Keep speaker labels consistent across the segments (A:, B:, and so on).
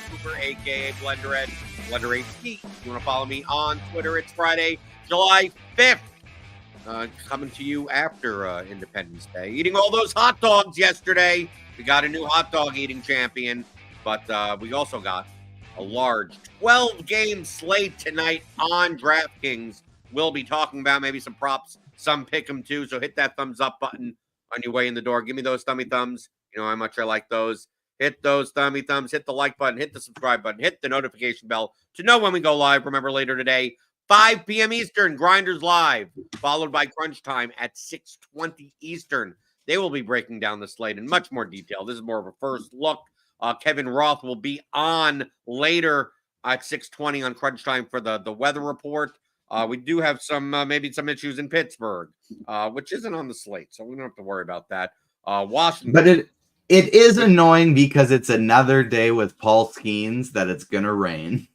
A: Cooper, a.k.a. BlenderHD, BlenderHD. If you want to follow me on Twitter, it's Friday, July 5th. Coming to you after Independence Day. Eating all those hot dogs yesterday. We got a new hot dog eating champion, but we also got a large 12-game slate tonight on DraftKings. We'll be talking about maybe some props, some pick 'em too, so hit that thumbs up button on your way in the door. Give me those thummy thumbs. You know how much I like those. Hit those thummy thumbs, hit the like button, hit the subscribe button, hit the notification bell to know when we go live. Remember, later today, 5 p.m. Eastern, Grinders Live, followed by Crunch Time at 6:20 Eastern. They will be breaking down the slate in much more detail. This is more of a first look. Kevin Roth will be on later at 6:20 on Crunch Time for the weather report. We do have some maybe some issues in Pittsburgh, which isn't on the slate, so we don't have to worry about that. Washington.
B: But it is annoying because it's another day with Paul Skeens that it's going to rain.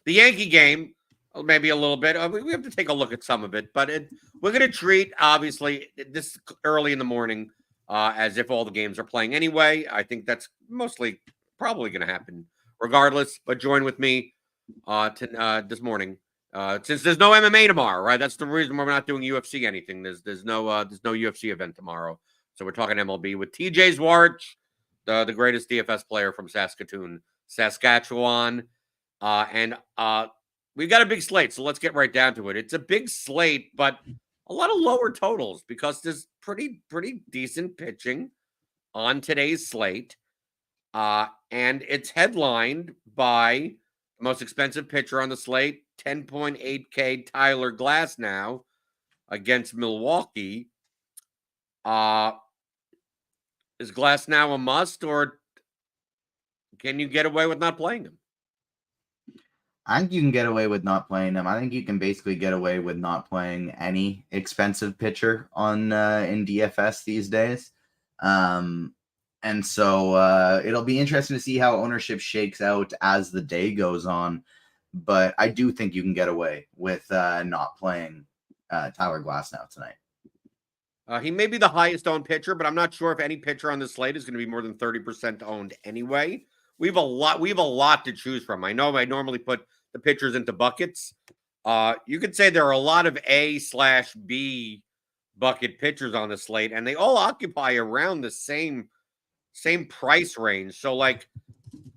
A: The Yankee game, maybe a little bit. We have to take a look at some of it, but we're going to treat, obviously, this early in the morning as if all the games are playing anyway. I think that's mostly probably going to happen regardless, but join with me this morning. Since there's no MMA tomorrow, right? That's the reason we're not doing UFC anything. There's no UFC event tomorrow. So we're talking MLB with TJ ZWARYCH, the greatest DFS player from Saskatoon, Saskatchewan. And we've got a big slate, so let's get right down to it. It's a big slate, but a lot of lower totals because there's pretty decent pitching on today's slate. And it's headlined by the most expensive pitcher on the slate, 10.8K Tyler Glasnow against Milwaukee. Is Glasnow a must, or can you get away with not playing him?
B: I think you can get away with not playing him. I think you can basically get away with not playing any expensive pitcher on in DFS these days. And so it'll be interesting to see how ownership shakes out as the day goes on. But I do think you can get away with not playing Tyler Glasnow tonight.
A: He may be the highest owned pitcher, but I'm not sure if any pitcher on the slate is going to be more than 30% owned anyway. We have a lot to choose from. I know I normally put the pitchers into buckets. You could say there are a lot of A/B bucket pitchers on the slate, and they all occupy around the same price range. So, like,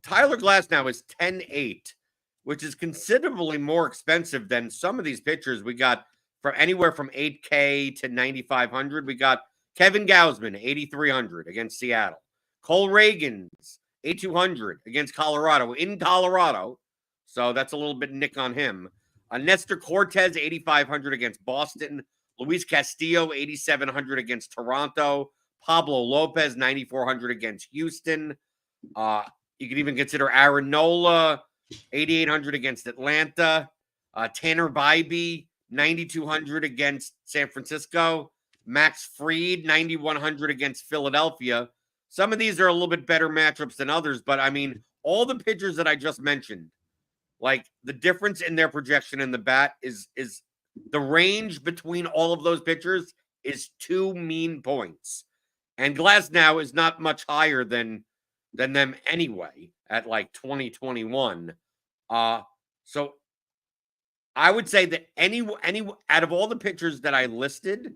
A: Tyler Glasnow is 10.8, which is considerably more expensive than some of these pitchers. We got from anywhere from 8K to 9,500. We got Kevin Gausman, 8,300 against Seattle. Cole Reagans, 8,200 against Colorado, in Colorado. So that's a little bit nick on him. Nestor Cortez, 8,500 against Boston. Luis Castillo, 8,700 against Toronto. Pablo Lopez, 9,400 against Houston. You could even consider Aaron Nola, 8,800 against Atlanta. Tanner Bybee, 9,200 against San Francisco. Max Fried, 9,100 against Philadelphia. Some of these are a little bit better matchups than others, but I mean, all the pitchers that I just mentioned, like the difference in their projection in the bat is the range between all of those pitchers is 2 mean points. And Glasnow is not much higher than them anyway at like 2021. So I would say that any out of all the pitchers that I listed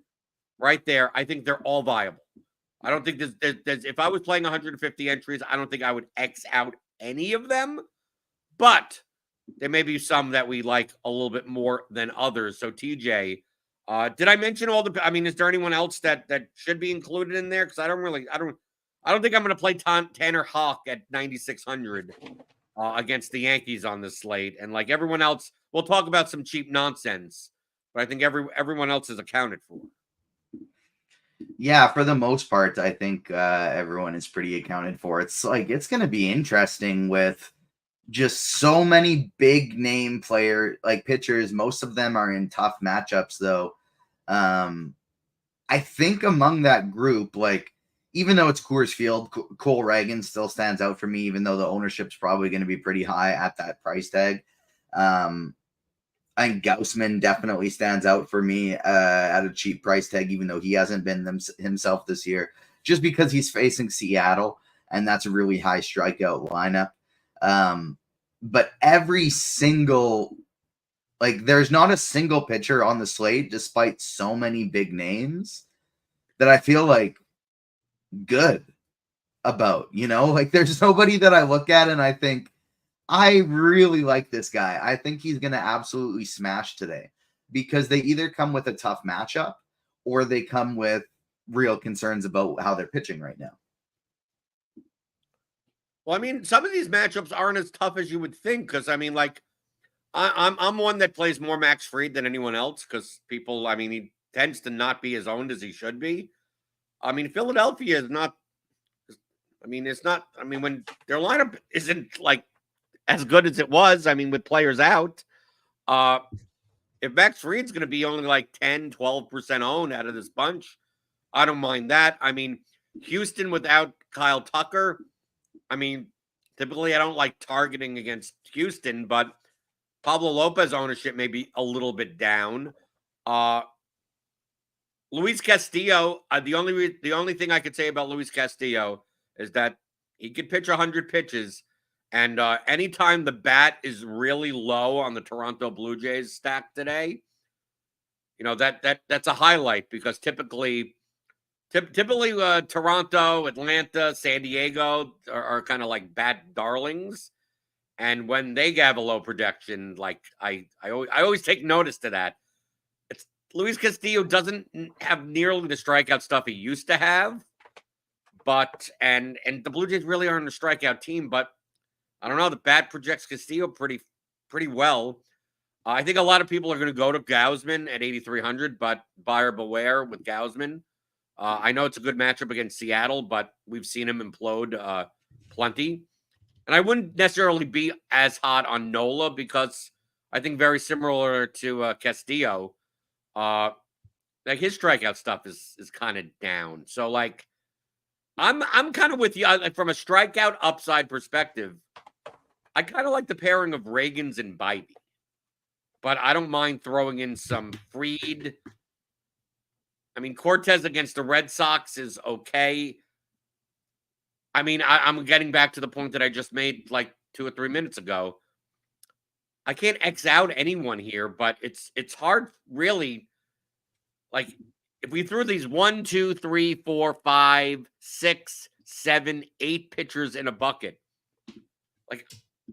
A: right there, I think they're all viable. I don't think there's if I was playing 150 entries, I don't think I would X out any of them. But there may be some that we like a little bit more than others. So TJ, did I mention all the? I mean, is there anyone else that should be included in there? Because I don't think I'm going to play Tanner Houck at 9,600 against the Yankees on this slate. And like everyone else, we'll talk about some cheap nonsense. But I think everyone else is accounted for.
B: Yeah, for the most part, I think everyone is pretty accounted for. It's like it's going to be interesting with just so many big name pitchers. Most of them are in tough matchups, though. I think among that group, like even though it's Coors Field, Cole Reagans still stands out for me, even though the ownership's probably going to be pretty high at that price tag. I think Gausman definitely stands out for me at a cheap price tag, even though he hasn't been himself this year, just because he's facing Seattle. and that's a really high strikeout lineup. But every single, like, there's not a single pitcher on the slate, despite so many big names, that I feel like good about, like there's nobody that I look at and I think, I really like this guy. I think he's going to absolutely smash today, because they either come with a tough matchup or they come with real concerns about how they're pitching right now.
A: Well, I mean, some of these matchups aren't as tough as you would think, because I mean, like, I'm one that plays more Max Fried than anyone else, because people, I mean, he tends to not be as owned as he should be. I mean, Philadelphia is not. I mean, it's not. I mean, when their lineup isn't like as good as it was, I mean, with players out, if Max Fried's going to be only like 10, 12% owned out of this bunch, I don't mind that. I mean, Houston without Kyle Tucker, I mean, typically I don't like targeting against Houston, but Pablo Lopez ownership may be a little bit down. Luis Castillo, the only thing I could say about Luis Castillo is that he could pitch 100 pitches, and anytime the bat is really low on the Toronto Blue Jays stack today, that's a highlight, because typically Toronto, Atlanta, San Diego are kind of like bat darlings, and when they have a low projection, like I always take notice to that. Luis Castillo doesn't have nearly the strikeout stuff he used to have, but and the Blue Jays really aren't a strikeout team, but I don't know, the bat projects Castillo pretty well. I think a lot of people are going to go to Gausman at 8,300, but buyer beware with Gausman. I know it's a good matchup against Seattle, but we've seen him implode plenty. And I wouldn't necessarily be as hot on Nola, because I think very similar to Castillo, like his strikeout stuff is kind of down. So like, I'm kind of with you. From a strikeout upside perspective, I kind of like the pairing of Reagans and Bibee, but I don't mind throwing in some Fried. I mean, Cortez against the Red Sox is okay. I mean, I'm getting back to the point that I just made like 2 or 3 minutes ago. I can't X out anyone here, but it's hard, really. Like, if we threw these 1, 2, 3, 4, 5, 6, 7, 8 pitchers in a bucket, like,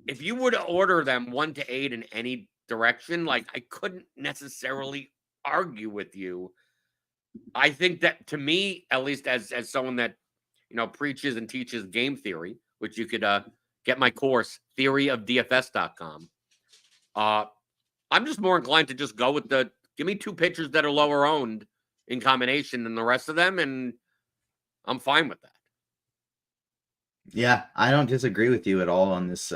A: if you were to order them 1 to 8 in any direction, like, I couldn't necessarily argue with you. I think that, to me, at least as someone that preaches and teaches game theory, which you could get my course, theoryofdfs.com. I'm just more inclined to just go with give me 2 pitchers that are lower owned in combination than the rest of them, and I'm fine with that.
B: Yeah, I don't disagree with you at all on this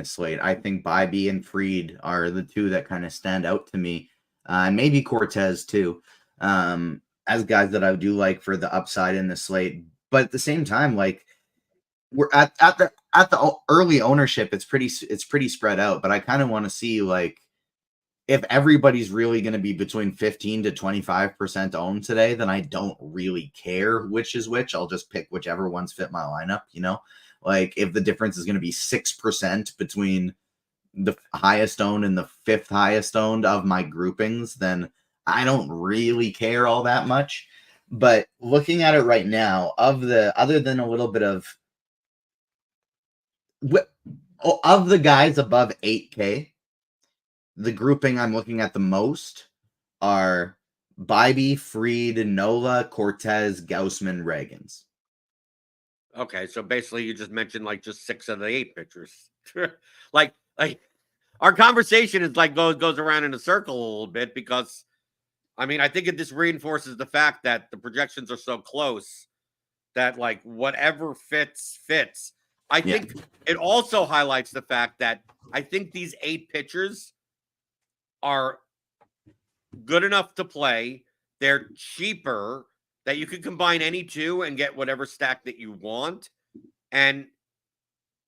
B: slate. I think Bibee and Fried are the 2 that kind of stand out to me, and maybe Cortez too, as guys that I do like for the upside in the slate. But at the same time, like, we're at the early ownership, it's pretty spread out. But I kind of want to see, like, if everybody's really going to be between 15 to 25% owned today, then I don't really care which is which. I'll just pick whichever ones fit my lineup, Like, if the difference is going to be 6% between the highest owned and the 5th highest owned of my groupings, then I don't really care all that much. But looking at it right now, other than a little bit of the guys above 8K, the grouping I'm looking at the most are Bibee, Fried, Nola, Cortez, Gausman, Reagans.
A: Okay, so basically you just mentioned like just 6 of the 8 pitchers. like our conversation is like goes around in a circle a little bit, because I mean, I think it just reinforces the fact that the projections are so close that, like, whatever fits. I think it also highlights the fact that I think these 8 pitchers are good enough to play. They're cheaper, that you could combine any 2 and get whatever stack that you want. And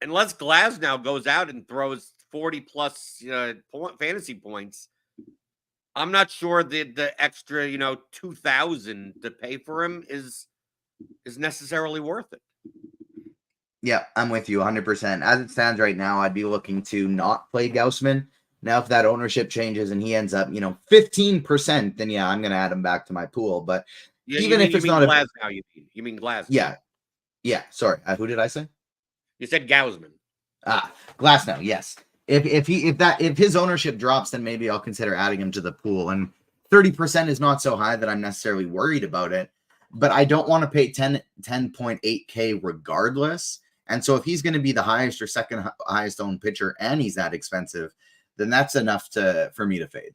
A: unless Glasnow goes out and throws 40 plus fantasy points, I'm not sure the extra 2,000 to pay for him is necessarily worth it.
B: Yeah, I'm with you 100%. As it stands right now, I'd be looking to not play Gaussman. Now, if that ownership changes and he ends up, 15%, then yeah, I'm going to add him back to my pool. But
A: Yeah,
B: even if
A: you
B: it's
A: mean
B: not a,
A: Glasnow? You mean Glasnow?
B: yeah, yeah, sorry. Who did I say?
A: You said Gausman.
B: Glasnow, yes. If his ownership drops, then maybe I'll consider adding him to the pool. And 30% is not so high that I'm necessarily worried about it. But I don't want to pay 10.8K regardless. And so if he's going to be the highest or second highest owned pitcher and he's that expensive, then that's enough for me to fade.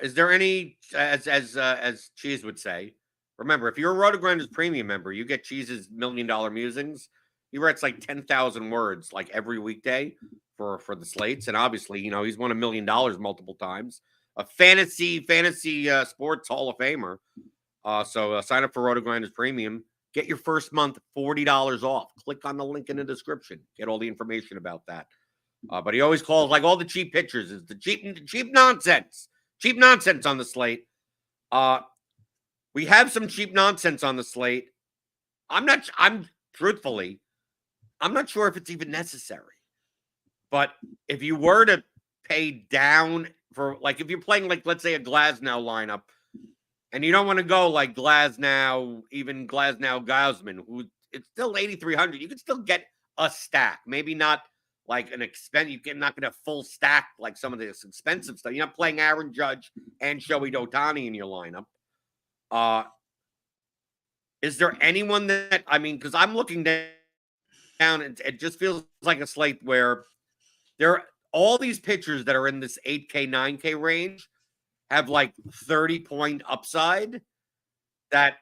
A: Is there any, as Cheese would say, remember, if you're a RotoGrinders premium member, you get Cheese's $1 Million Musings. He writes like 10,000 words like every weekday for the slates, and obviously, he's won $1 million multiple times. A fantasy sports Hall of Famer. So sign up for RotoGrinders Premium. Get your first month $40 off. Click on the link in the description. Get all the information about that. But he always calls like all the cheap pitchers is the cheap nonsense. Cheap nonsense on the slate. We have some cheap nonsense on the slate. I'm not sure if it's even necessary. But if you were to pay down for, like, if you're playing, like, let's say a Glasnow lineup, and you don't want to go like Glasnow, even Glasnow Gausman, who it's still 8,300. You can still get a stack. Maybe not like an expense. You're not going to full stack like some of this expensive stuff. You're not playing Aaron Judge and Shohei Ohtani in your lineup. Is there anyone that, because I'm looking down, and it just feels like a slate where there are all these pitchers that are in this 8K, 9K range have like 30-point upside that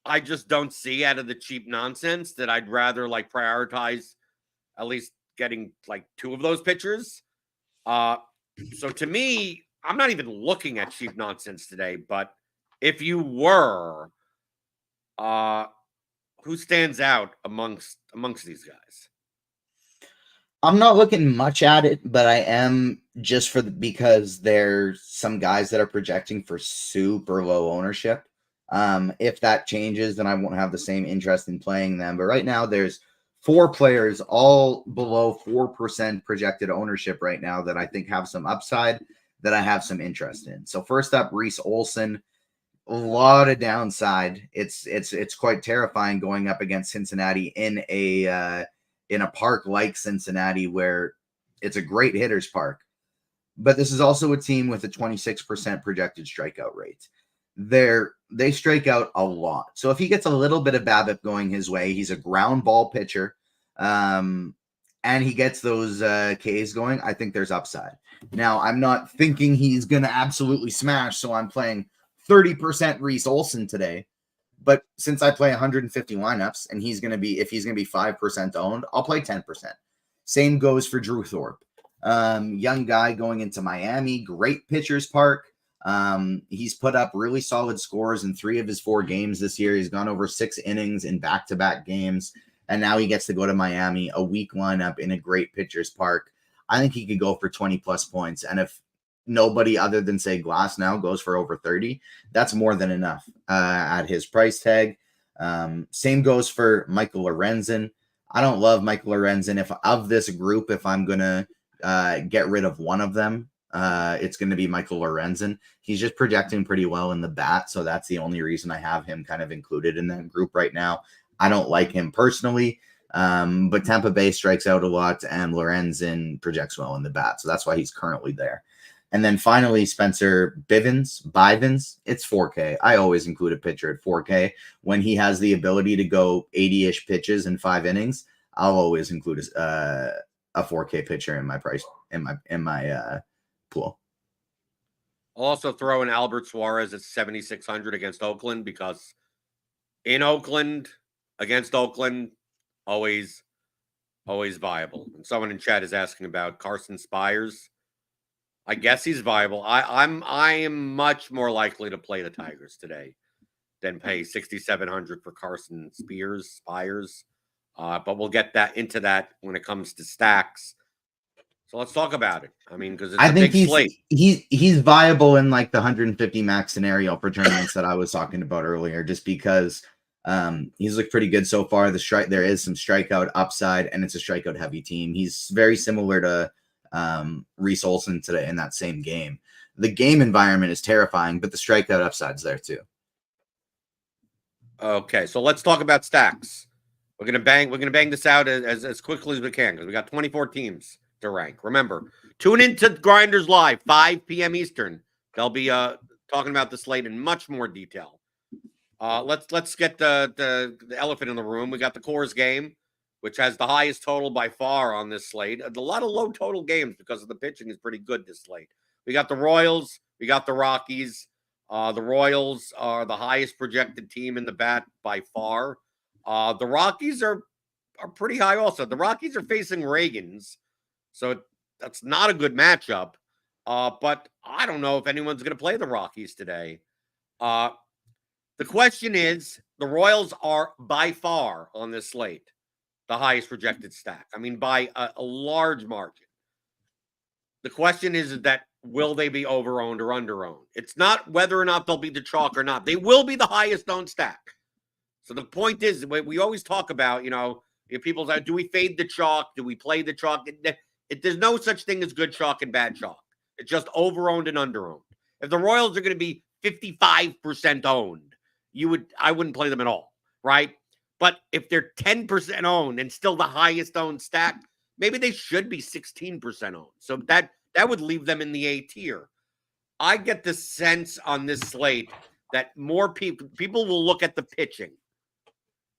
A: I just don't see out of the cheap nonsense, that I'd rather like prioritize at least getting like 2 of those pitchers. So to me, I'm not even looking at cheap nonsense today, but if you were, who stands out amongst these guys?
B: I'm not looking much at it, but I am just because there's some guys that are projecting for super low ownership. If that changes, then I won't have the same interest in playing them. But right now, there's 4 players all below 4% projected ownership right now that I think have some upside that I have some interest in. So first up, Reese Olson. A lot of downside. It's quite terrifying going up against Cincinnati in a park like Cincinnati, where it's a great hitter's park. But this is also a team with a 26% projected strikeout rate. They strike out a lot. So if he gets a little bit of BABIP going his way, he's a ground ball pitcher, and he gets those Ks going, I think there's upside. Now, I'm not thinking he's going to absolutely smash, so I'm playing 30% Reese Olson today. But since I play 150 lineups and if he's going to be 5% owned, I'll play 10%. Same goes for Drew Thorpe. Young guy going into Miami, great pitcher's park. He's put up really solid scores in 3 of his 4 games this year. He's gone over 6 innings in back-to-back games. And now he gets to go to Miami, a weak lineup in a great pitcher's park. I think he could go for 20 plus points. And if nobody other than, say, Glasnow goes for over 30, that's more than enough at his price tag. Same goes for Michael Lorenzen. I don't love Michael Lorenzen. If I'm going to get rid of one of them, it's going to be Michael Lorenzen. He's just projecting pretty well in the bat, so that's the only reason I have him kind of included in that group right now. I don't like him personally, but Tampa Bay strikes out a lot, and Lorenzen projects well in the bat, so that's why he's currently there. And then finally, Spencer Bivens, it's 4K. I always include a pitcher at 4K. When he has the ability to go 80-ish pitches in 5 innings, I'll always include a 4K pitcher in my price in my pool.
A: I'll also throw in Albert Suarez at 7,600 against Oakland, because in Oakland, against Oakland, always viable. And someone in chat is asking about Carson Spires. I guess he's viable. I am much more likely to play the Tigers today than pay 6,700 for Carson Spires. But we'll get into that when it comes to stacks. So let's talk about it. Because it's a big slate.
B: He's viable in like the 150 max scenario for tournaments that I was talking about earlier, just because He's looked pretty good so far. There is some strikeout upside, and it's a strikeout heavy team. He's very similar to Reese Olson today in that same game. The game environment is terrifying, but the strikeout upside's there too.
A: Okay, so let's talk about stacks. We're gonna bang this out as quickly as we can because we got 24 teams to rank. Remember, tune into Grinders Live, 5 p.m. Eastern. They'll be talking about the slate in much more detail. Let's get the elephant in the room. We got the Coors game, which has the highest total by far on this slate. A lot of low total games because of the pitching is pretty good this slate. We got the Royals, we got the Rockies. The Royals are the highest projected team in the bat by far. The Rockies are pretty high also. The Rockies are facing Reagans, so that's not a good matchup. But I don't know if anyone's going to play the Rockies today. The question is, the Royals are by far on this slate the highest projected stack. I mean, by a large margin. The question is that will they be over-owned or under-owned? It's not whether or not they'll be the chalk or not. They will be the highest owned stack. So the point is, we always talk about, if people say, do we fade the chalk? Do we play the chalk? There's no such thing as good chalk and bad chalk. It's just over-owned and under-owned. If the Royals are going to be 55% owned, I wouldn't play them at all, right? But if they're 10% owned and still the highest owned stack, maybe they should be 16% owned. So that would leave them in the A tier. I get the sense on this slate that more people will look at the pitching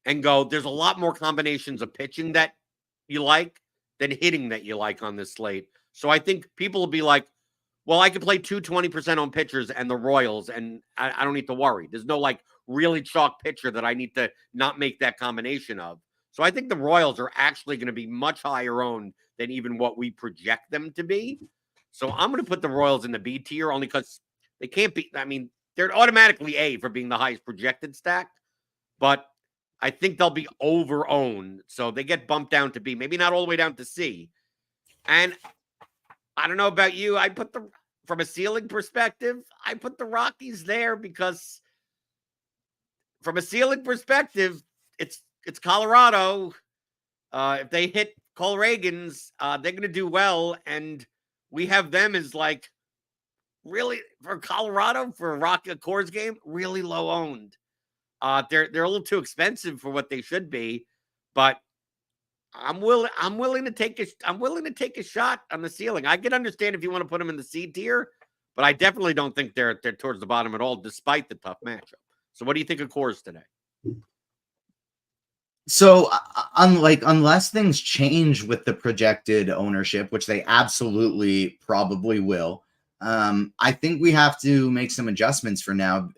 A: and go, there's a lot more combinations of pitching that you like than hitting that you like on this slate. So I think people will be like, well, I could play 20% on pitchers and the Royals, and I don't need to worry. There's no really chalk pitcher that I need to not make that combination of. So I think the Royals are actually going to be much higher owned than even what we project them to be. So I'm going to put the Royals in the B tier only because they can't be. I mean, they're automatically A for being the highest projected stack, but I think they'll be over-owned. So they get bumped down to B, maybe not all the way down to C. And I don't know about you. From a ceiling perspective, I put the Rockies there because from a ceiling perspective, it's Colorado. If they hit Cole Reagans, they're going to do well. And we have them as really for Colorado for a Coors game, really low owned. They're a little too expensive for what they should be, but I'm willing to take a shot on the ceiling. I can understand if you want to put them in the C tier, but I definitely don't think they're towards the bottom at all, despite the tough matchup. So what do you think of Coors today?
B: So unless things change with the projected ownership, which they absolutely probably will, I think we have to make some adjustments for now,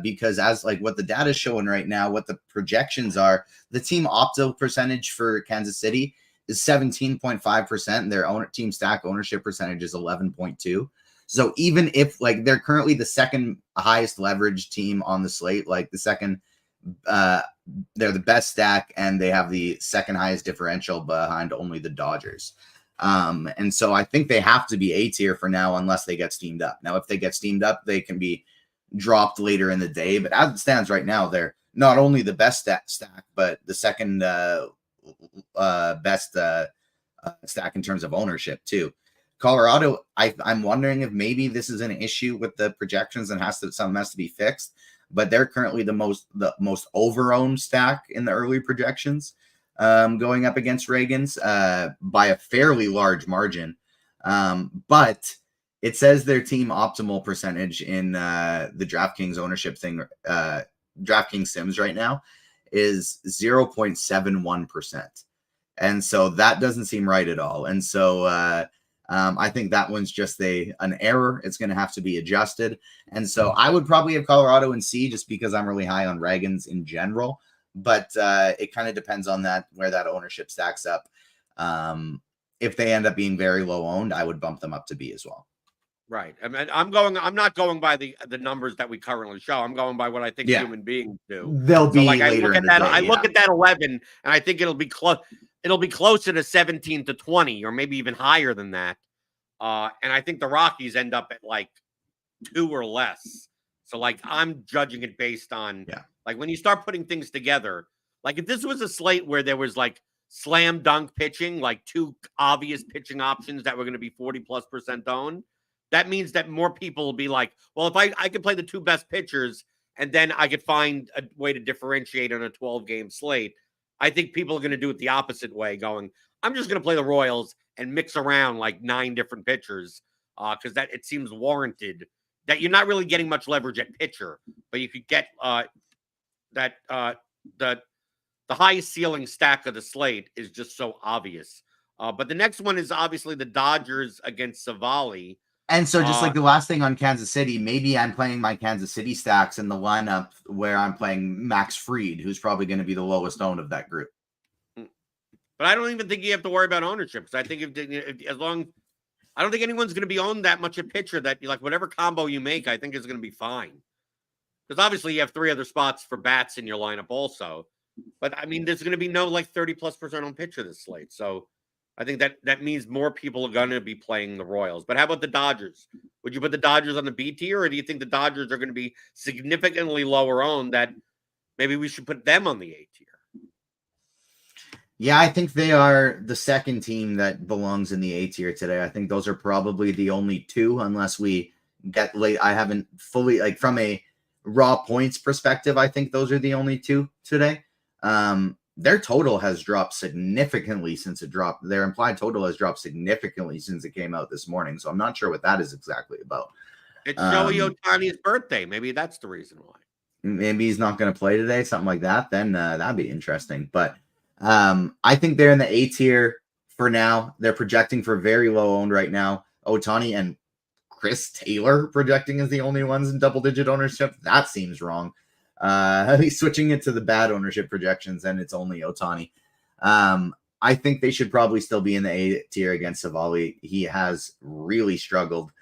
B: because as what the data is showing right now, what the projections are, the team opto percentage for Kansas City is 17.5%. Their team stack ownership percentage is 11.2. So even if they're currently the second highest leverage team on the slate, they're the best stack and they have the second highest differential behind only the Dodgers. And so I think they have to be A tier for now unless they get steamed up. Now, if they get steamed up, they can be dropped later in the day. But as it stands right now, they're not only the best stack, but the second best stack in terms of ownership too. Colorado, I'm wondering if maybe this is an issue with the projections and something has to be fixed. But they're currently the most over-owned stack in the early projections, going up against Reagans by a fairly large margin. But it says their team optimal percentage in the DraftKings ownership thing, DraftKings Sims right now is 0.71%. And so that doesn't seem right at all. And so I think that one's just an error. It's going to have to be adjusted. And so I would probably have Colorado in C just because I'm really high on Reagans in general. But it kind of depends on where that ownership stacks up. If they end up being very low owned, I would bump them up to B as well.
A: Right. I mean, I'm not going by the numbers that we currently show. I'm going by what I think human beings do.
B: They'll be later in the day.
A: I look at that 11 and I think it'll be close. It'll be closer to 17 to 20 or maybe even higher than that. And I think the Rockies end up at 2 or less. So I'm judging it based on Like when you start putting things together, like if this was a slate where there was like slam dunk pitching, like two obvious pitching options that were going to be 40+% owned, that means that more people will be like, well, if I could play the two best pitchers and then I could find a way to differentiate on a 12-game slate. I think people are going to do it the opposite way, going, I'm just going to play the Royals and mix around like 9 different pitchers because that it seems warranted that you're not really getting much leverage at pitcher, but you could get the highest ceiling stack of the slate is just so obvious. But the next one is obviously the Dodgers against Savali.
B: And so just like the last thing on Kansas City, maybe I'm playing my Kansas City stacks in the lineup where I'm playing Max Fried, who's probably going to be the lowest owned of that group.
A: But I don't even think you have to worry about ownership because I think I don't think anyone's going to be owned that much a pitcher that you like whatever combo you make, I think is going to be fine. Because obviously you have 3 other spots for bats in your lineup also. But I mean, there's going to be no like 30+% on pitcher this slate. So I think that means more people are going to be playing the Royals. But how about the Dodgers? Would you put the Dodgers on the B tier, or do you think the Dodgers are going to be significantly lower owned that maybe we should put them on the A tier?
B: Yeah, I think they are the second team that belongs in the A tier today. I think those are probably the only two, unless we get late. I haven't fully, like from a raw points perspective, I think those are the only two today. Their total has dropped significantly since it dropped. Their implied total has dropped significantly since it came out this morning. So I'm not sure what that is exactly about.
A: It's Shohei Ohtani's birthday. Maybe that's the reason why.
B: Maybe he's not going to play today, something like that. Then that'd be interesting. But I think they're in the A tier for now. They're projecting for very low owned right now. Ohtani and Chris Taylor projecting as the only ones in double-digit ownership. That seems wrong. He's switching it to the bad ownership projections, and it's only Ohtani. I think they should probably still be in the A tier against Savali. He has really struggled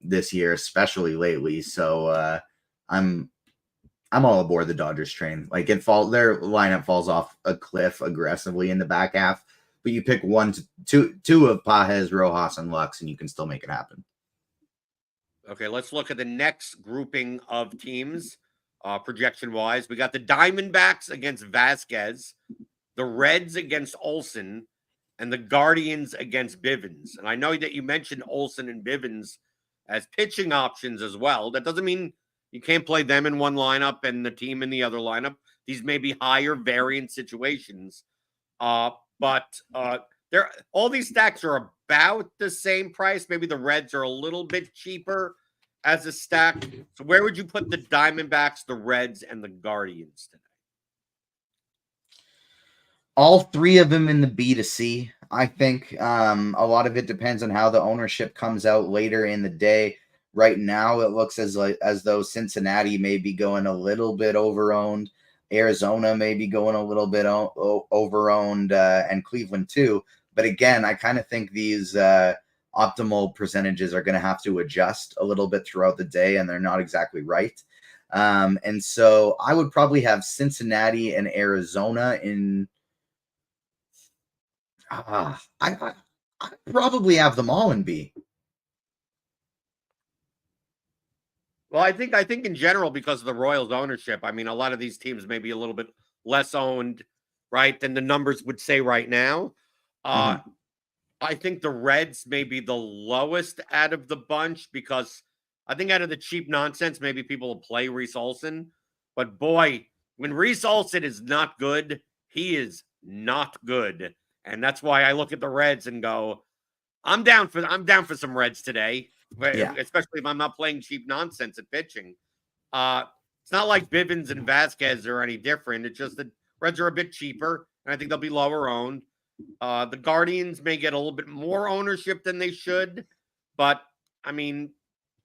B: this year, especially lately. So I'm all aboard the Dodgers train. Like their lineup falls off a cliff aggressively in the back half, but you pick two of Pajes, Rojas, and Lux, and you can still make it happen.
A: Okay, let's look at the next grouping of teams, projection-wise. We got the Diamondbacks against Vasquez, the Reds against Olsen, and the Guardians against Bivens. And I know that you mentioned Olsen and Bivens as pitching options as well. That doesn't mean you can't play them in one lineup and the team in the other lineup. These may be higher variant situations. But all these stacks are about the same price. Maybe the Reds are a little bit cheaper as a stack. So where would you put the Diamondbacks, the Reds, and the Guardians today?
B: All 3 of them in the B to C. I think a lot of it depends on how the ownership comes out later in the day. Right now, it looks as though Cincinnati may be going a little bit over-owned. Arizona may be going a little bit over-owned, and Cleveland too. But again, I kind of think these optimal percentages are going to have to adjust a little bit throughout the day, and they're not exactly right. And so I would probably have Cincinnati and Arizona in. I probably have them all in B.
A: Well, I think in general, because of the Royals ownership, I mean, a lot of these teams may be a little bit less owned, right, than the numbers would say right now. I think the Reds may be the lowest out of the bunch because I think out of the cheap nonsense, maybe people will play Reese Olson. But boy, when Reese Olson is not good, he is not good. And that's why I look at the Reds and go, I'm down for some Reds today. Yeah. Especially if I'm not playing cheap nonsense at pitching. It's not like Bivens and Vasquez are any different. It's just that Reds are a bit cheaper, and I think they'll be lower owned. The Guardians may get a little bit more ownership than they should, but I mean,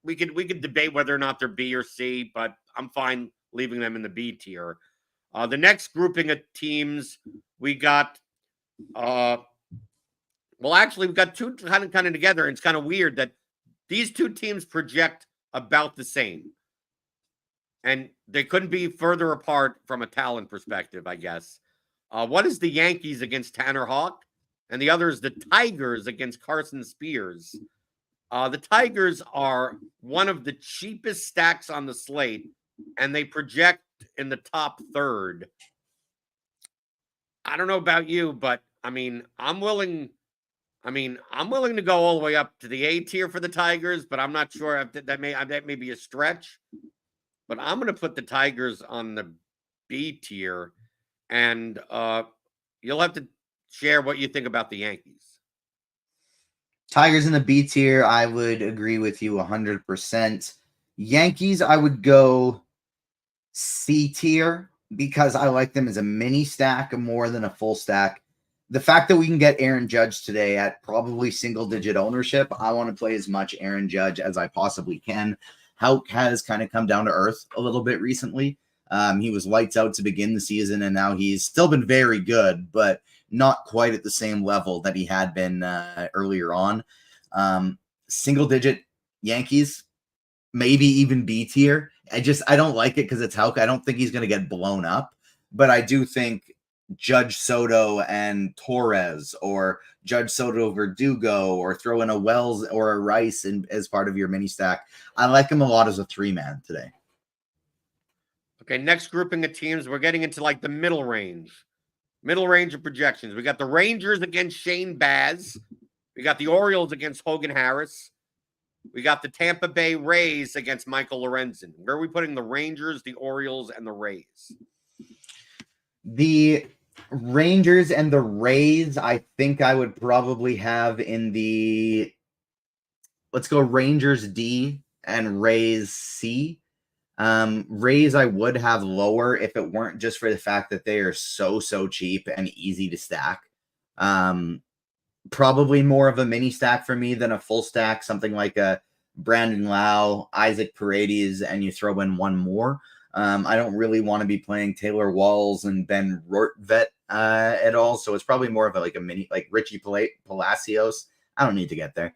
A: we could debate whether or not they're B or C, but I'm fine leaving them in the B tier. The next grouping of teams, we got we've got two kind of together, and it's kind of weird that these two teams project about the same. And they couldn't be further apart from a talent perspective, I guess. One is the Yankees against Tanner Houck, and the other is the Tigers against Carson Spears. The Tigers are one of the cheapest stacks on the slate and they project in the top third. I don't know about you, but I mean, I'm willing to go all the way up to the A tier for the Tigers, but I'm not sure if that may be a stretch. But I'm going to put the Tigers on the B tier, and you'll have to share what you think about the Yankees.
B: Tigers in the B tier, I would agree with you 100%. Yankees, I would go C tier because I like them as a mini stack more than a full stack. The fact that we can get Aaron Judge today at probably single-digit ownership, I want to play as much Aaron Judge as I possibly can. Houck has kind of come down to earth a little bit recently. He was lights out to begin the season, and now he's still been very good, but not quite at the same level that he had been earlier on. Single-digit Yankees, maybe even B tier. I don't like it because it's Houck. I don't think he's going to get blown up, but I do think Judge Soto and Torres, or Judge Soto Verdugo, or throw in a Wells or a Rice as part of your mini stack. I like him a lot as a 3-man today.
A: Okay, next grouping of teams, we're getting into like the middle range of projections. We got the Rangers against Shane Baz. We got the Orioles against Hogan Harris. We got the Tampa Bay Rays against Michael Lorenzen. Where are we putting the Rangers, the Orioles, and the Rays?
B: The Rangers and the Rays, I think I would probably have in the, let's go Rangers D and Rays C. Rays I would have lower if it weren't just for the fact that they are so cheap and easy to stack. Probably more of a mini stack for me than a full stack, something like a Brandon Lau, Isaac Paredes, and you throw in one more. I don't really want to be playing Taylor Walls and Ben Rortvedt at all, so it's probably more of a mini, like Richie Palacios. I don't need to get there.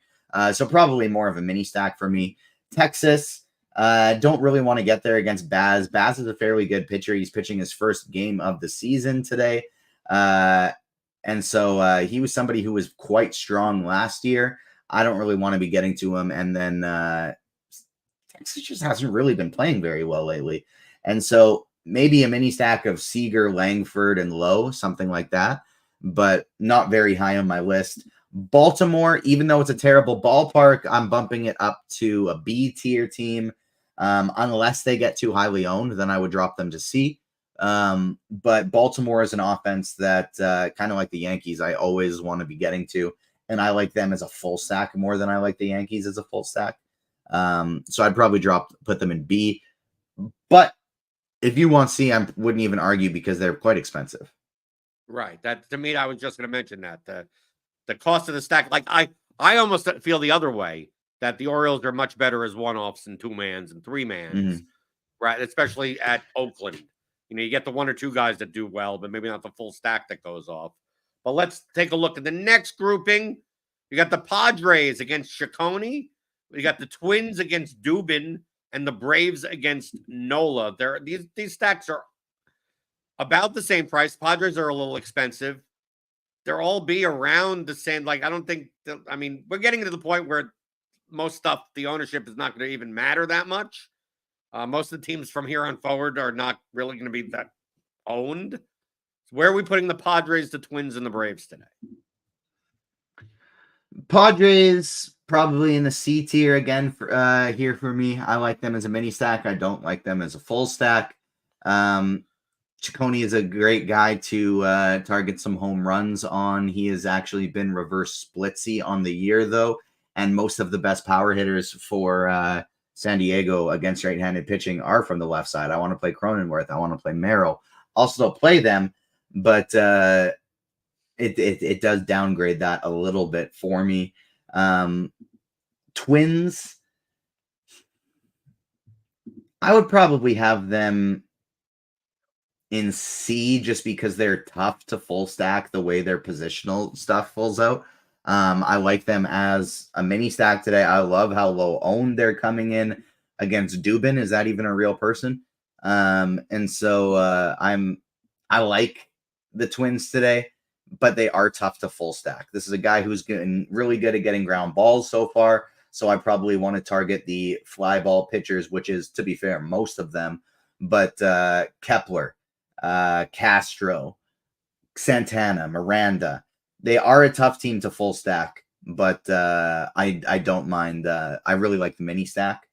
B: So probably more of a mini stack for me. Texas, don't really want to get there against Baz. Baz is a fairly good pitcher. He's pitching his first game of the season today. And so he was somebody who was quite strong last year. I don't really want to be getting to him. And then Texas just hasn't really been playing very well lately. And so maybe a mini stack of Seager, Langford, and Lowe, something like that, but not very high on my list. Baltimore, even though it's a terrible ballpark, I'm bumping it up to a B tier team. Unless they get too highly owned, then I would drop them to C. But Baltimore is an offense that kind of like the Yankees, I always want to be getting to. And I like them as a full stack more than I like the Yankees as a full stack. So I'd probably put them in B. But if you want C, I wouldn't even argue because they're quite expensive.
A: Right. That, to me, I was just going to mention that. The cost of the stack, like I almost feel the other way, that the Orioles are much better as one-offs and 2-mans and 3-mans, right? Especially at Oakland. You know, you get the 1 or 2 guys that do well, but maybe not the full stack that goes off. But let's take a look at the next grouping. You got the Padres against Ciccone. We got the Twins against Dubin, and the Braves against Nola. These stacks are about the same price. Padres are a little expensive. They'll all be around the same. Like, I don't think, we're getting to the point where most stuff, the ownership is not going to even matter that much. Most of the teams from here on forward are not really going to be that owned. So where are we putting the Padres, the Twins, and the Braves today?
B: Padres probably in the C tier again here for me. I like them as a mini stack. I don't like them as a full stack. Ciccone is a great guy to target some home runs on. He has actually been reverse splitsy on the year, though, and most of the best power hitters for San Diego against right-handed pitching are from the left side. I want to play Cronenworth. I want to play Merrill. I'll still play them, but it does downgrade that a little bit for me. Twins, I would probably have them in C just because they're tough to full stack the way their positional stuff falls out. I like them as a mini stack today. I love how low owned they're coming in against Dubin. Is that even a real person? And so I like the Twins today, but they are tough to full stack. This is a guy who's getting really good at getting ground balls so far. So I probably want to target the fly ball pitchers, which is, to be fair, most of them. but Kepler, Castro, Santana, Miranda, they are a tough team to full stack, but I don't mind. I really like the mini stack.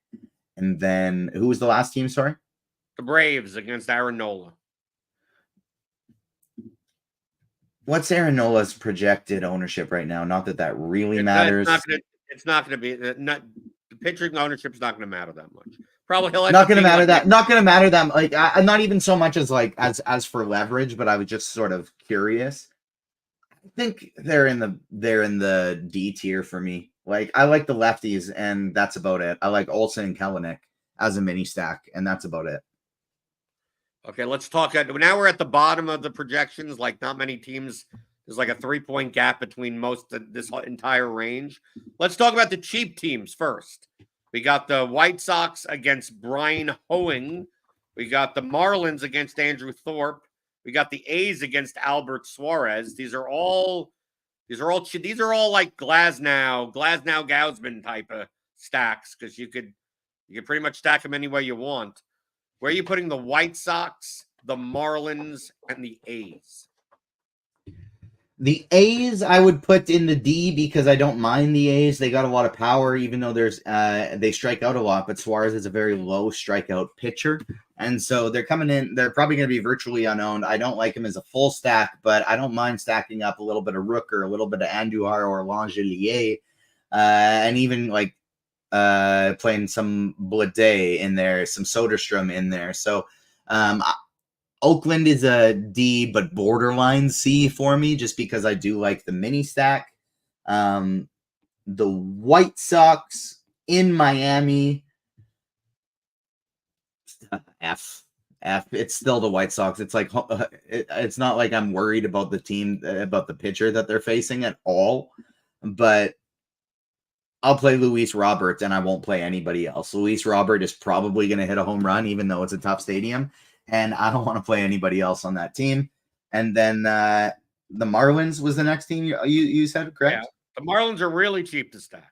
B: And then who was the last team? Sorry,
A: The Braves against Aaron Nola.
B: What's Aaron Nola's projected ownership right now? Not that really matters.
A: It's not going to be the pitching ownership's not going to matter that much. Probably he'll
B: not going to matter that. Not going to matter that. Like, not even so much as like as for leverage, but I was just sort of curious. I think they're in the D tier for me. Like, I like the lefties, and that's about it. I like Olsen and Kelenic as a mini stack, and that's about it.
A: Okay, let's talk. Now we're at the bottom of the projections. Like, not many teams. There's like a 3-point gap between most of this entire range. Let's talk about the cheap teams first. We got the White Sox against Brian Hoeing. We got the Marlins against Andrew Thorpe. We got the A's against Albert Suarez. These are all like Glasnow Gausman type of stacks, because you could pretty much stack them any way you want. Where are you putting the White Sox, the Marlins, and the A's?
B: The A's I would put in the D because I don't mind the A's. They got a lot of power, even though they strike out a lot, but Suarez is a very low strikeout pitcher. And so they're coming in, they're probably going to be virtually unowned. I don't like him as a full stack, but I don't mind stacking up a little bit of Rooker, a little bit of Andujar or Langelier, and even like playing some Blade in there, some Soderstrom in there. So Oakland is a D, but borderline C for me, just because I do like the mini stack. The White Sox in Miami, F. It's still the White Sox. It's like it's not like I'm worried about the team, about the pitcher that they're facing at all, but I'll play Luis Robert and I won't play anybody else. Luis Robert is probably going to hit a home run, even though it's a tough stadium. And I don't want to play anybody else on that team. And then the Marlins was the next team you said, correct?
A: Yeah, the Marlins are really cheap to stack.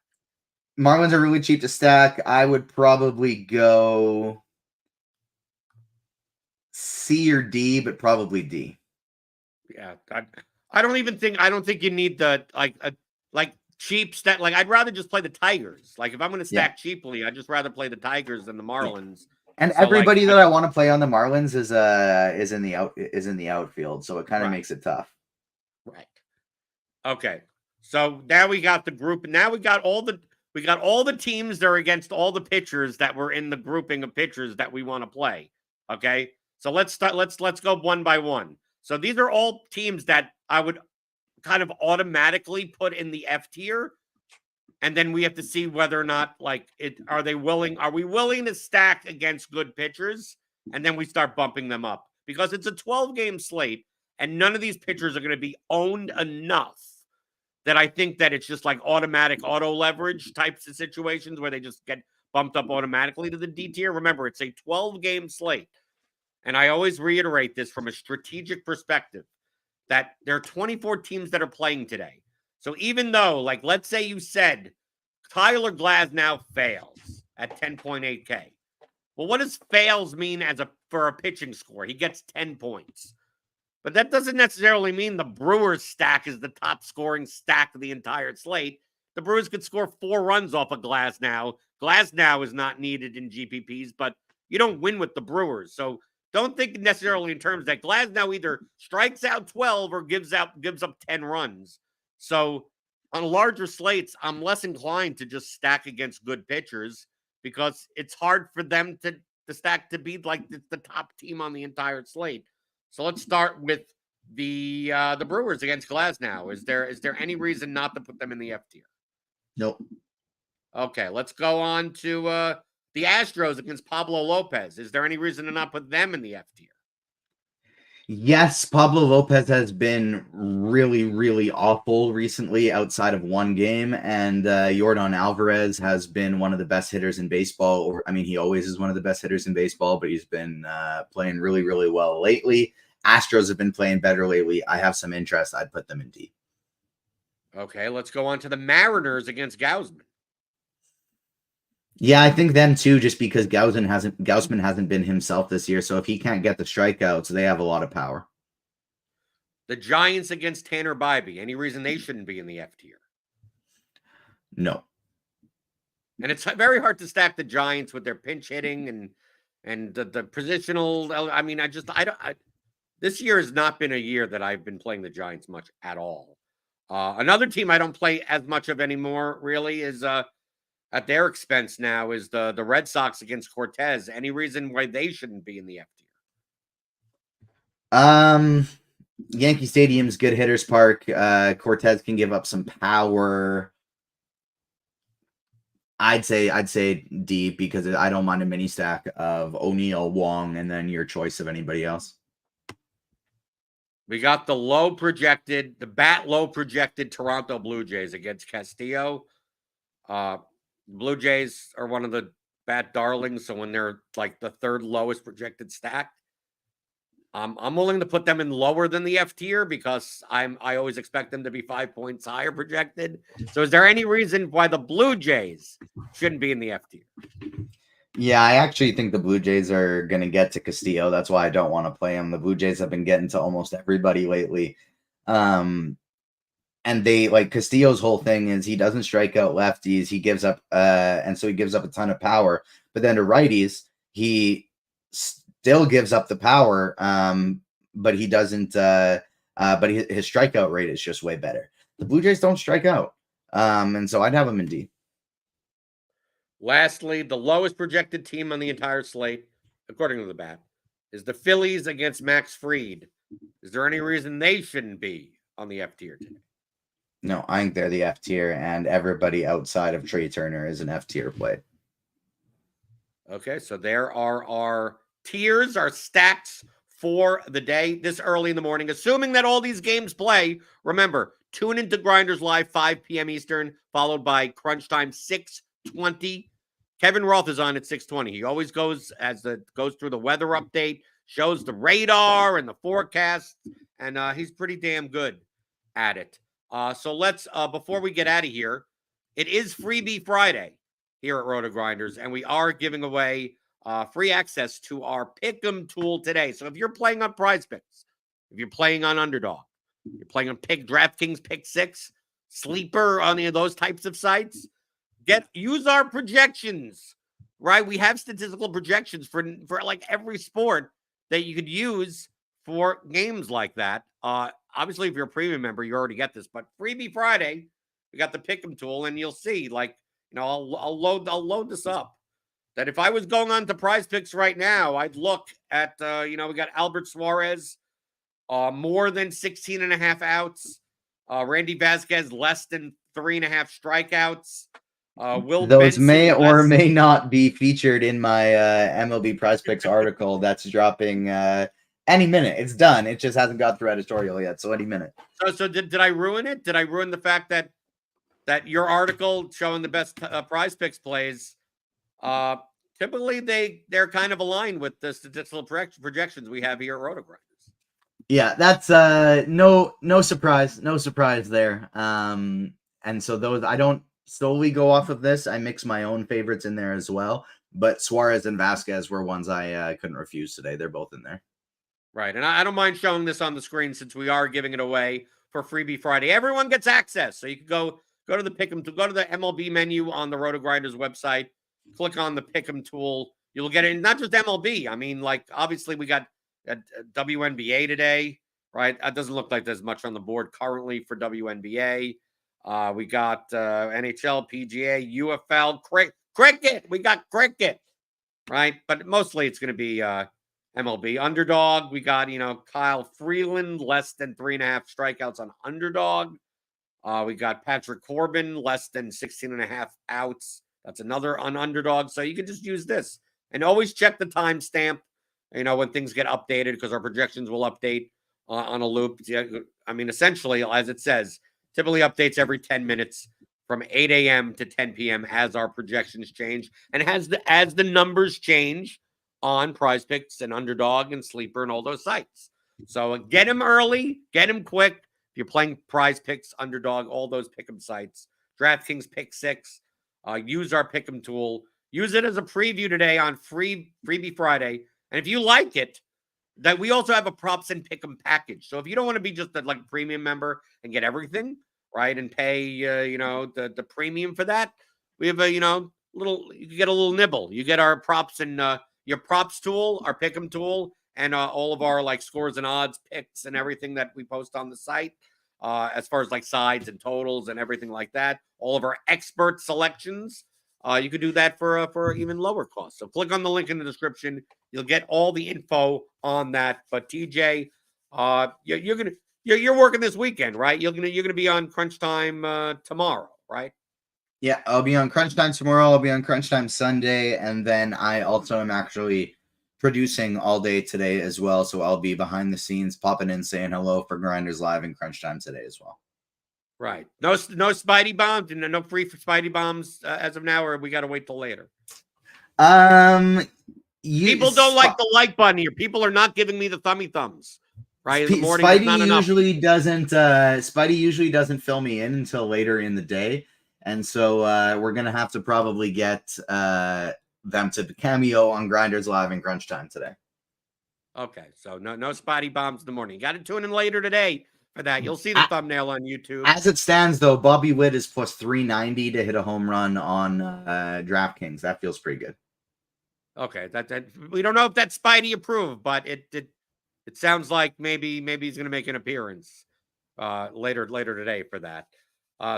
B: Marlins are really cheap to stack. I would probably go C or D, but probably D.
A: Yeah, I don't think you need the like cheap stack. Like, I'd rather just play the Tigers. Like, if I'm going to stack cheaply, I'd just rather play the Tigers than the Marlins.
B: And so everybody that I want to play on the Marlins is in the outfield, so it kind of makes it tough.
A: Right. Okay. So now we got the group. Now we got all the teams that are against all the pitchers that were in the grouping of pitchers that we want to play. Okay. So let's start. Let's go one by one. So these are all teams that I would kind of automatically put in the F tier. And then we have to see whether or not, are we willing to stack against good pitchers? And then we start bumping them up, because it's a 12-game slate and none of these pitchers are going to be owned enough that I think that it's just like automatic auto leverage types of situations where they just get bumped up automatically to the D tier. Remember, it's a 12-game slate. And I always reiterate this from a strategic perspective, that there are 24 teams that are playing today. So even though, like, let's say you said Tyler Glasnow fails at 10.8K. Well, what does fails mean for a pitching score? He gets 10 points. But that doesn't necessarily mean the Brewers stack is the top scoring stack of the entire slate. The Brewers could score 4 runs off of Glasnow. Glasnow is not needed in GPPs, but you don't win with the Brewers. So don't think necessarily in terms that Glasnow either strikes out 12 or gives up 10 runs. So on larger slates, I'm less inclined to just stack against good pitchers, because it's hard for them to stack to be like the top team on the entire slate. So let's start with the Brewers against Glasnow. Is there any reason not to put them in the F tier?
B: Nope.
A: Okay, let's go on to the Astros against Pablo Lopez. Is there any reason to not put them in the F tier?
B: Yes, Pablo Lopez has been really, really awful recently outside of one game, and Yordan Alvarez has been one of the best hitters in baseball. I mean, he always is one of the best hitters in baseball, but he's been playing really, really well lately. Astros have been playing better lately. I have some interest. I'd put them in D.
A: Okay, let's go on to the Mariners against Gausman.
B: Yeah, I think them too, just because Gaussman hasn't been himself this year. So if he can't get the strikeouts, they have a lot of power.
A: The Giants against Tanner Bybee. Any reason they shouldn't be in the F tier?
B: No.
A: And it's very hard to stack the Giants with their pinch hitting and the positional. I mean, this year has not been a year that I've been playing the Giants much at all. Another team I don't play as much of anymore, really, is at their expense now, is the Red Sox against Cortez. Any reason why they shouldn't be in the F tier?
B: Yankee Stadium's good hitters park. Cortez can give up some power. I'd say D, because I don't mind a mini stack of O'Neill, Wong, and then your choice of anybody else.
A: We got the bat low projected Toronto Blue Jays against Castillo. Blue Jays are one of the bat darlings, so when they're like the third lowest projected stack, I'm willing to put them in lower than the F tier because I always expect them to be 5 points higher projected. So is there any reason why the Blue Jays shouldn't be in the F tier?
B: Yeah, I actually think the Blue Jays are going to get to Castillo. That's why I don't want to play them. The Blue Jays have been getting to almost everybody lately. And they, like, Castillo's whole thing is he doesn't strike out lefties. He gives up, and so he gives up a ton of power. But then to righties, he still gives up the power, but he doesn't, but his strikeout rate is just way better. The Blue Jays don't strike out. And so I'd have him in D.
A: Lastly, the lowest projected team on the entire slate, according to the bat, is the Phillies against Max Fried. Is there any reason they shouldn't be on the F tier today?
B: No, I think they're the F tier, and everybody outside of Trey Turner is an F tier play.
A: Okay, so there are our tiers, our stacks for the day this early in the morning. Assuming that all these games play, remember, tune into Grinders Live 5 p.m. Eastern, followed by Crunch Time 6:20. Kevin Roth is on at 6:20. He always goes through the weather update, shows the radar and the forecast, and he's pretty damn good at it. So let's before we get out of here, it is Freebie Friday here at RotoGrinders, and we are giving away free access to our Pick'em tool today. So if you're playing on Prize Picks, if you're playing on Underdog, you're playing on DraftKings Pick 6, Sleeper, on any of those types of sites, use our projections, right? We have statistical projections for like every sport that you could use for games like that. Obviously, if you're a premium member, you already get this, but Freebie Friday, we got the Pick'em tool, and you'll see, like, I'll load this up. That if I was going on to Prize Picks right now, I'd look at, we got Albert Suarez, more than 16.5 outs. Randy Vasquez, less than 3.5 strikeouts.
B: Those
A: Benson,
B: may or may not be featured in my MLB Prize Picks article that's dropping any minute. It's done. It just hasn't got through editorial yet, so any minute.
A: So did I ruin it? Did I ruin the fact that your article showing the best Prize Picks plays, typically they're kind of aligned with the statistical projections we have here at RotoGrinders?
B: Yeah, that's no surprise there. And so those, I don't solely go off of this. I mix my own favorites in there as well. But Suarez and Vasquez were ones I couldn't refuse today. They're both in there.
A: Right, and I don't mind showing this on the screen since we are giving it away for Freebie Friday. Everyone gets access, so you can go to the Pick'em to go to the MLB menu on the RotoGrinders website. Click on the Pick'em tool. You'll get it. Not just MLB. I mean, like, obviously we got WNBA today, right? That doesn't look like there's much on the board currently for WNBA. We got NHL, PGA, UFL, cricket. We got cricket, right? But mostly it's going to be MLB. Underdog, we got, Kyle Freeland, less than 3.5 strikeouts on Underdog. We got Patrick Corbin, less than 16.5 outs. That's another on Underdog. So you can just use this. And always check the timestamp, when things get updated, because our projections will update on a loop. I mean, essentially, as it says, typically updates every 10 minutes from 8 a.m. to 10 p.m. as our projections change. And as the numbers change on Prize Picks and Underdog and Sleeper and all those sites. So get them early, get them quick. If you're playing Prize Picks, Underdog, all those pick'em sites, DraftKings Pick 6, use our pick'em tool. Use it as a preview today on Freebie Friday. And if you like it, that we also have a props and pick 'em package. So if you don't want to be just a like premium member and get everything, right, and pay the premium for that, we have a little, you get a little nibble. You get our props and your props tool, our pick 'em tool, and all of our like scores and odds picks and everything that we post on the site, as far as like sides and totals and everything like that. All of our expert selections. You could do that for even lower cost. So click on the link in the description. You'll get all the info on that. But TJ, you're working this weekend, right? You're gonna be on Crunch Time tomorrow, right?
B: Yeah, I'll be on Crunch Time tomorrow. I'll be on Crunch Time Sunday, and then I also am actually producing all day today as well. So I'll be behind the scenes, popping in, saying hello for Grinders Live and Crunch Time today as well.
A: Right. No Spidey bombs and no free for Spidey bombs as of now, or we got to wait till later. People don't like the like button here. People are not giving me the thumbs. Right. In the morning,
B: Spidey usually doesn't fill me in until later in the day, and so we're gonna have to probably get them to cameo on Grinders Live and Crunch Time today.
A: Okay, so no Spidey bombs in the morning. Got to tune in later today for that. You'll see the thumbnail on YouTube.
B: As it stands, though, Bobby Witt is plus 390 to hit a home run on DraftKings. That feels pretty good.
A: Okay, that we don't know if that's Spidey approved, but it sounds like maybe he's going to make an appearance later today for that.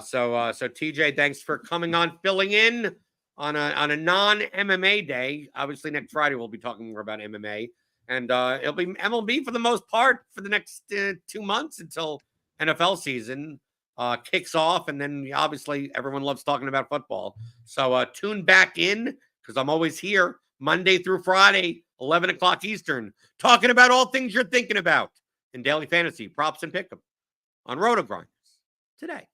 A: So TJ, thanks for coming on, filling in on a non-MMA day. Obviously, next Friday we'll be talking more about MMA. And it'll be MLB for the most part for the next 2 months until NFL season kicks off. And then obviously everyone loves talking about football. So tune back in because I'm always here Monday through Friday, 11 o'clock Eastern, talking about all things you're thinking about in daily fantasy, props and pick 'em on RotoGrinders Today.